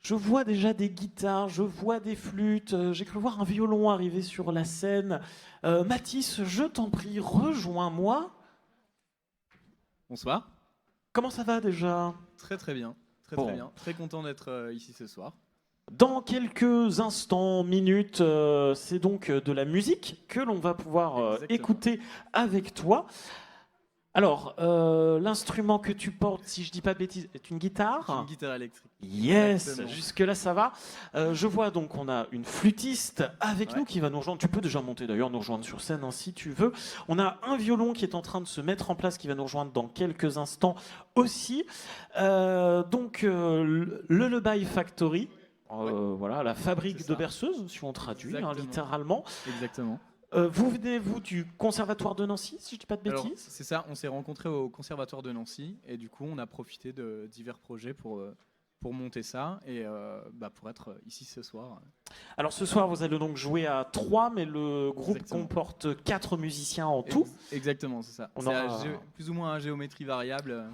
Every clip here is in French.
Je vois déjà des guitares, je vois des flûtes, j'ai cru voir un violon arriver sur la scène. Mathis, je t'en prie, rejoins-moi. Bonsoir. Comment ça va déjà? Très très bien. Très très Bon, bien. Très content d'être ici ce soir. dans quelques instants, minutes, c'est donc de la musique que l'on va pouvoir Exactement. écouter avec toi. Alors, l'instrument que tu portes, si je dis pas de bêtises, est une J'ai une guitare? guitare électrique. Yes, Exactement. jusque-là ça va. Je vois donc on a une flûtiste avec Ouais. nous qui va nous rejoindre. Tu peux déjà monter d'ailleurs, nous rejoindre sur scène si tu veux. On a un violon qui est en train de se mettre en place, qui va nous rejoindre dans quelques instants aussi. Le Lullaby Factory, Ouais. voilà, la C'est fabrique de ça. berceuses, si on traduit Exactement. littéralement. Exactement. Vous venez, vous, du Conservatoire de Nancy, si je dis pas de Alors, bêtises? c'est ça, on s'est rencontrés au Conservatoire de Nancy et du coup, on a profité de divers projets pour monter ça et pour être ici ce soir. Alors ce soir, vous allez donc jouer à 3, mais le groupe Exactement. comporte 4 musiciens en tout. Exactement, c'est ça. On C'est aura, plus ou moins à géométrie variable.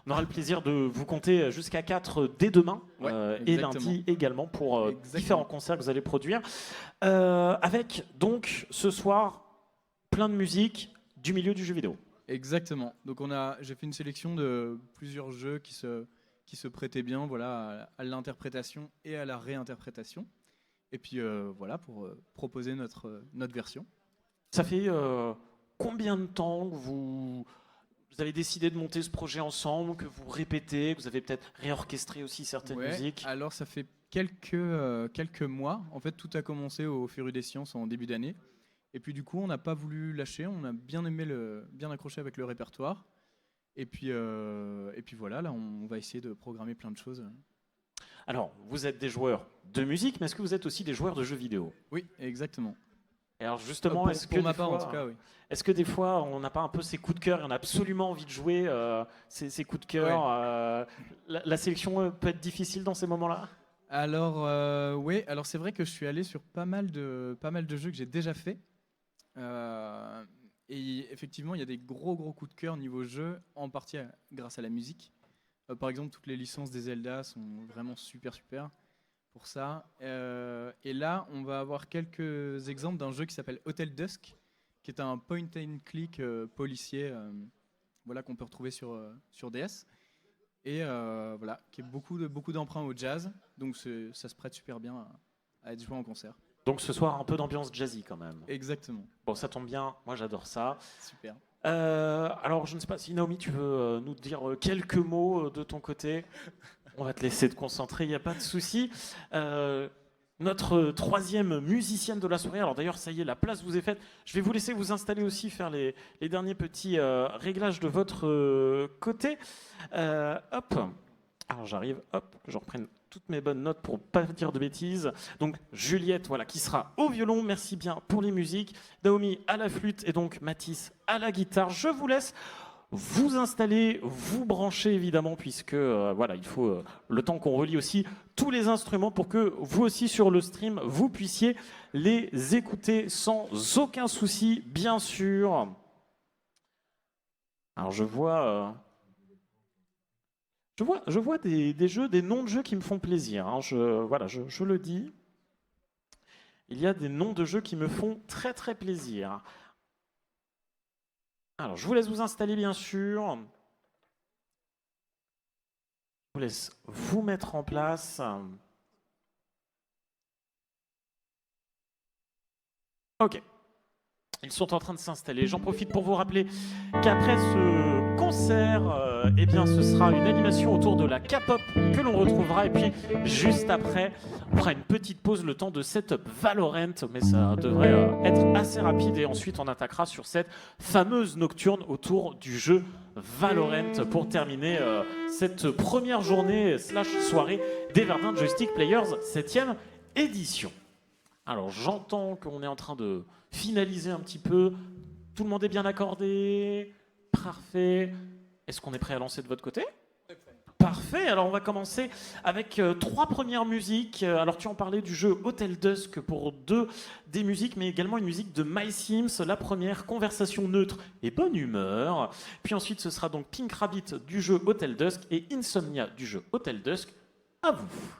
on aura le plaisir de vous compter jusqu'à 4 dès demain Ouais, et exactement. lundi également pour Exactement. différents concerts que vous allez produire. Avec donc ce soir plein de musique du milieu du jeu vidéo. Exactement. Donc j'ai fait une sélection de plusieurs jeux qui se prêtaient bien, voilà, à l'interprétation et à la réinterprétation. Et puis voilà pour proposer notre version. Ça fait combien de temps que vous avez décidé de monter ce projet ensemble, que vous répétez, que vous avez peut-être réorchestré aussi certaines Ouais. musiques? Alors ça fait quelques mois. En fait, tout a commencé au Féru des Sciences en début d'année. Et puis du coup, on n'a pas voulu lâcher. On a bien aimé bien accroché avec le répertoire. Et puis voilà, là, on va essayer de programmer plein de choses. Alors, vous êtes des joueurs de musique, mais est-ce que vous êtes aussi des joueurs de jeux vidéo? Oui, exactement. Et alors justement, Pour ma part, en tout cas, oui. est-ce que des fois, on n'a pas un peu ces coups de cœur et on a absolument envie de jouer ces coups de cœur Ouais. la sélection peut être difficile dans ces moments-là? Alors, oui, alors c'est vrai que je suis allé sur pas mal de jeux que j'ai déjà fait. Et effectivement, il y a des gros coups de cœur niveau jeu, en partie grâce à la musique. Par exemple, toutes les licences des Zelda sont vraiment super pour ça. Et là, on va avoir quelques exemples d'un jeu qui s'appelle Hotel Dusk, qui est un point and click policier, voilà, qu'on peut retrouver sur DS. Et voilà, qui est beaucoup d'emprunts au jazz, donc ça se prête super bien à être joué en concert. Donc ce soir, un peu d'ambiance jazzy quand même. Exactement, Bon, ça tombe bien, moi j'adore ça. super. Alors, je ne sais pas si Naomi, tu veux nous dire quelques mots de ton côté. On va te laisser te concentrer, il n'y a pas de souci. Notre troisième musicienne de la soirée, alors d'ailleurs, ça y est, la place vous est faite. Je vais vous laisser vous installer aussi, faire les derniers petits réglages de votre côté. Hop, alors j'arrive, hop, que je reprenne toutes mes bonnes notes pour pas dire de bêtises. Donc Juliette, voilà, qui sera au violon, merci bien pour les musiques. Naomi à la flûte et donc Mathis à la guitare. Je vous laisse vous installer, vous brancher évidemment, puisque voilà, il faut le temps qu'on relie aussi tous les instruments pour que vous aussi sur le stream, vous puissiez les écouter sans aucun souci, bien sûr. Alors je vois des jeux, des noms de jeux qui me font plaisir. Hein. Voilà, je le dis. Il y a des noms de jeux qui me font très plaisir. Alors, je vous laisse vous installer, bien sûr. Je vous laisse vous mettre en place. Ok. Ils sont en train de s'installer. J'en profite pour vous rappeler qu'après ce concert, eh bien, ce sera une animation autour de la K-pop que l'on retrouvera. Et puis, juste après, on fera une petite pause, le temps de setup Valorant. Mais ça devrait être assez rapide. Et ensuite, on attaquera sur cette fameuse nocturne autour du jeu Valorant pour terminer cette première journée / soirée des Verdun Joystick Players 7e édition. Alors, j'entends qu'on est en train de finaliser un petit peu. Tout le monde est bien accordé? Parfait. Est-ce qu'on est prêt à lancer de votre côté? Parfait, alors on va commencer avec 3 premières musiques. Alors tu en parlais du jeu Hotel Dusk pour 2 des musiques, mais également une musique de My Sims. La première, conversation neutre et bonne humeur. Puis ensuite ce sera donc Pink Rabbit du jeu Hotel Dusk et Insomnia du jeu Hotel Dusk. À vous.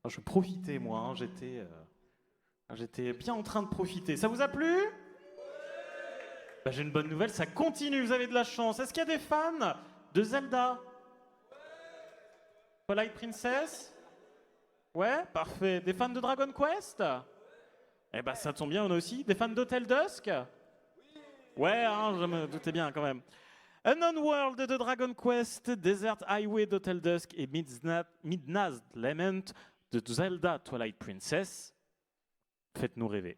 Je profitais, moi, hein, j'étais bien en train de profiter. Ça vous a plu? Bah, j'ai une bonne nouvelle, ça continue, vous avez de la chance. Est-ce qu'il y a des fans de Zelda? Twilight Princess? Ouais, parfait. Des fans de Dragon Quest? Eh ben ça tombe bien, on a aussi. Des fans d'Hotel Dusk? Ouais, hein, je me doutais bien quand même. Unknown World de Dragon Quest, Desert Highway d'Hotel Dusk et Midna's Lament de Zelda Twilight Princess. Faites-nous rêver.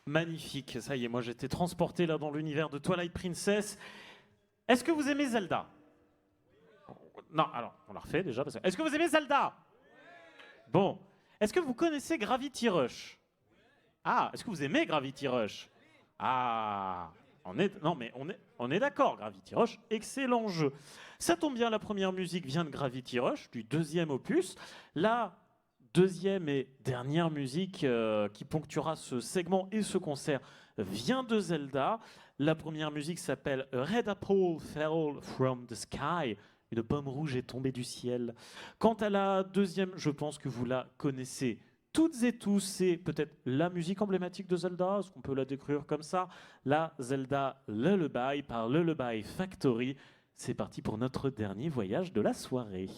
Magnifique, ça y est, moi j'étais transporté là dans l'univers de Twilight Princess. Est-ce que vous aimez Zelda? Non, alors, on la refait déjà. Est-ce que vous aimez Zelda? Bon. Est-ce que vous connaissez Gravity Rush? Ah, est-ce que vous aimez Gravity Rush? Ah, non mais on est d'accord, Gravity Rush, excellent jeu. Ça tombe bien, la première musique vient de Gravity Rush, du deuxième opus. La deuxième et dernière musique qui ponctuera ce segment et ce concert vient de Zelda. La première musique s'appelle Red Apple Fell from the Sky. Une pomme rouge est tombée du ciel. Quant à la deuxième, je pense que vous la connaissez toutes et tous. C'est peut-être la musique emblématique de Zelda, est-ce qu'on peut la décrire comme ça? La Zelda Lullaby par Lullaby Factory. C'est parti pour notre dernier voyage de la soirée.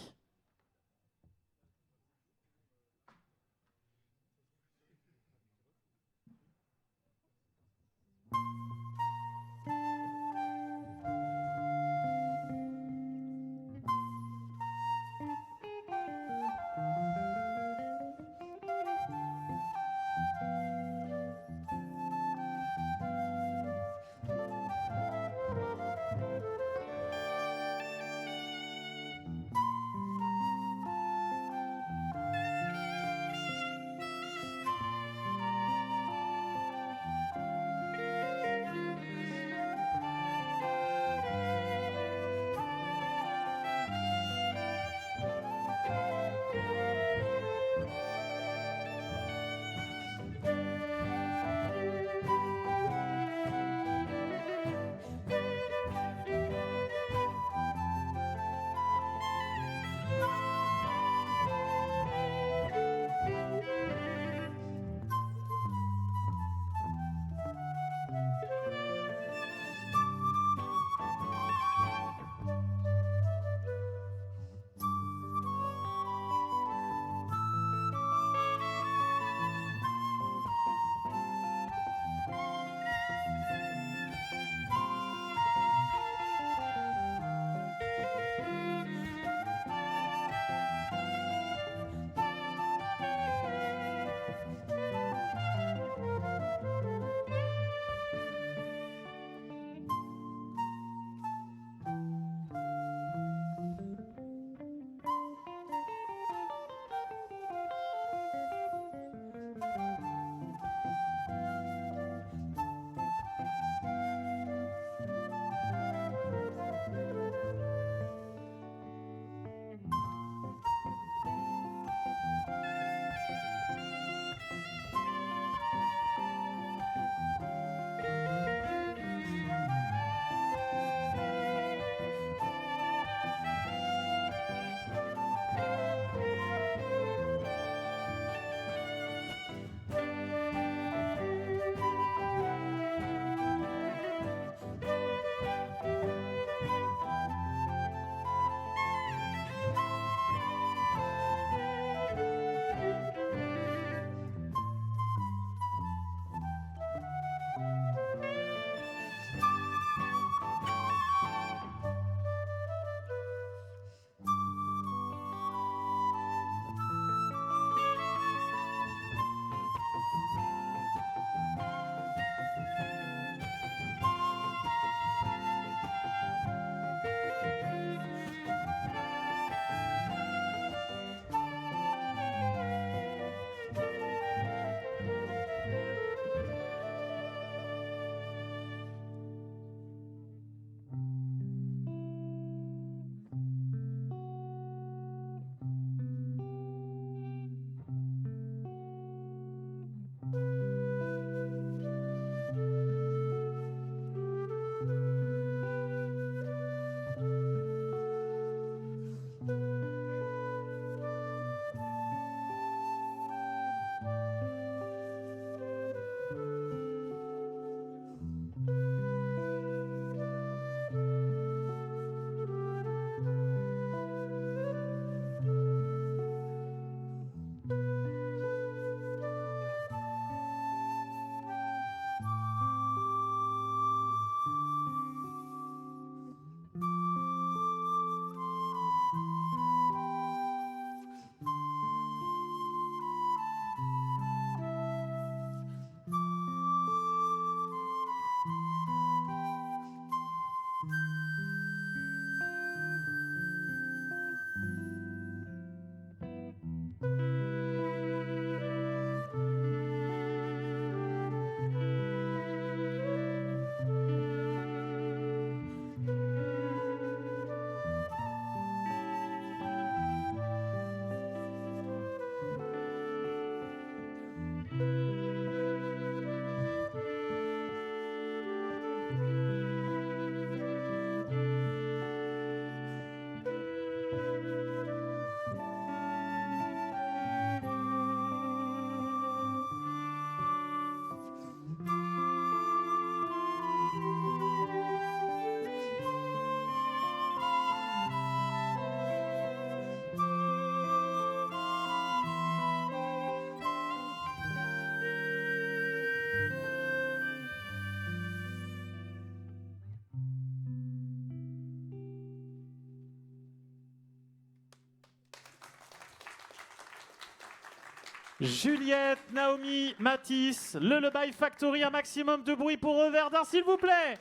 Juliette, Naomi, Mathis, le Lullaby Factory, un maximum de bruit pour eux, Verdun, s'il vous plaît.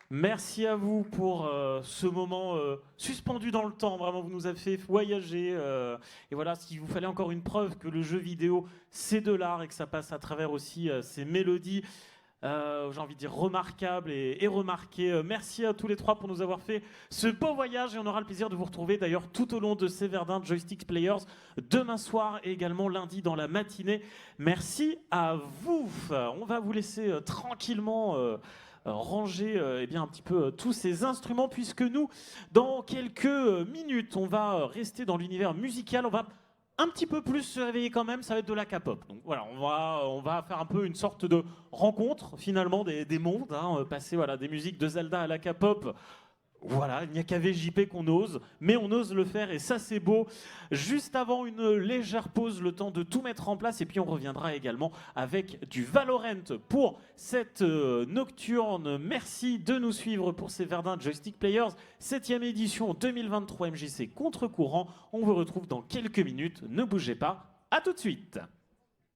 Merci à vous pour ce moment suspendu dans le temps. Vraiment, vous nous avez fait voyager. Et voilà, s'il vous fallait encore une preuve que le jeu vidéo, c'est de l'art et que ça passe à travers aussi ces mélodies, j'ai envie de dire remarquables et remarquées. Merci à tous les trois pour nous avoir fait ce beau voyage. Et on aura le plaisir de vous retrouver d'ailleurs tout au long de ces Verdun Joystick Players demain soir et également lundi dans la matinée. Merci à vous. On va vous laisser tranquillement... ranger eh bien, un petit peu tous ces instruments puisque nous, dans quelques minutes, on va rester dans l'univers musical, on va un petit peu plus se réveiller quand même, ça va être de la K-pop. Donc voilà, on va faire un peu une sorte de rencontre finalement des mondes, hein, passer voilà, des musiques de Zelda à la K-pop. Voilà, il n'y a qu'à VJP qu'on ose, mais on ose le faire et ça c'est beau. Juste avant une légère pause, le temps de tout mettre en place et puis on reviendra également avec du Valorant pour cette nocturne. Merci de nous suivre pour ces Verdun Joystick Players, 7e édition 2023 MJC contre-courant. On vous retrouve dans quelques minutes, ne bougez pas, à tout de suite.